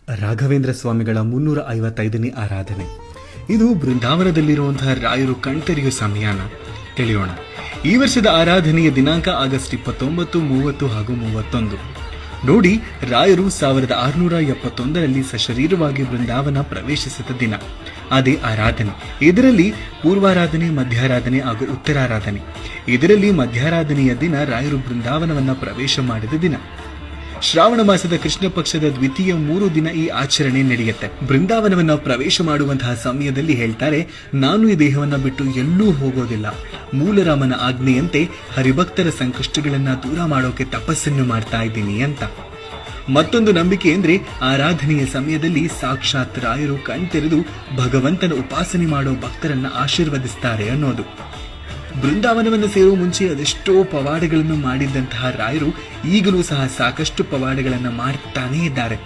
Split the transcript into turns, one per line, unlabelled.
ರಾಘವೇಂದ್ರ ಸ್ವಾಮಿಗಳ 355ನೇ ಆರಾಧನೆ. ಇದು ಬೃಂದಾವನದಲ್ಲಿರುವಂತಹ ರಾಯರು ಕಣ್ತೆರೆಯುವ ಸಮಯನ ತಿಳಿಯೋಣ. ಈ ವರ್ಷದ ಆರಾಧನೆಯ ದಿನಾಂಕ ಆಗಸ್ಟ್ 29, 30 ಹಾಗೂ 31. ನೋಡಿ, ರಾಯರು 1671ರಲ್ಲಿ ಸಶರೀರವಾಗಿ ಬೃಂದಾವನ ಪ್ರವೇಶಿಸಿದ ದಿನ. ಅದೇ ಆರಾಧನೆ. ಇದರಲ್ಲಿ ಪೂರ್ವಾರಾಧನೆ, ಮಧ್ಯಾರಾಧನೆ ಹಾಗೂ ಉತ್ತರಾರಾಧನೆ. ಇದರಲ್ಲಿ ಮಧ್ಯಾರಾಧನೆಯ ದಿನ ರಾಯರು ಬೃಂದಾವನವನ್ನ ಪ್ರವೇಶ ಮಾಡಿದ ದಿನ. ಶ್ರಾವಣ ಮಾಸದ ಕೃಷ್ಣ ಪಕ್ಷದ ದ್ವಿತೀಯ 3 ದಿನ ಈ ಆಚರಣೆ ನಡೆಯುತ್ತೆ. ಬೃಂದಾವನವನ್ನ ಪ್ರವೇಶ ಮಾಡುವಂತಹ ಸಮಯದಲ್ಲಿ ಹೇಳ್ತಾರೆ, ನಾನು ಈ ದೇಹವನ್ನ ಬಿಟ್ಟು ಎಲ್ಲೂ ಹೋಗೋದಿಲ್ಲ. ಮೂಲರಾಮನ ಆಜ್ಞೆಯಂತೆ ಹರಿಭಕ್ತರ ಸಂಕಷ್ಟಗಳನ್ನ ದೂರ ಮಾಡೋಕೆ ತಪಸ್ಸನ್ನು ಮಾಡ್ತಾ ಇದ್ದೀನಿ ಅಂತ. ಮತ್ತೊಂದು ನಂಬಿಕೆ ಅಂದ್ರೆ, ಆರಾಧನೆಯ ಸಮಯದಲ್ಲಿ ಸಾಕ್ಷಾತ್ ರಾಯರು ಕಣ್ತೆರೆದು ಭಗವಂತನ ಉಪಾಸನೆ ಮಾಡೋ ಭಕ್ತರನ್ನ ಆಶೀರ್ವದಿಸ್ತಾರೆ ಅನ್ನೋದು. ಬೃಂದಾವನವನ್ನು ಸೇರುವ ಮುಂಚೆ ಅದೆಷ್ಟೋ ಪವಾಡಗಳನ್ನು ಮಾಡಿದ್ದಂತಹ ರಾಯರು ಈಗಲೂ ಸಹ ಸಾಕಷ್ಟು ಪವಾಡಗಳನ್ನು ಮಾಡ್ತಾನೇ ಇದ್ದಾರೆ.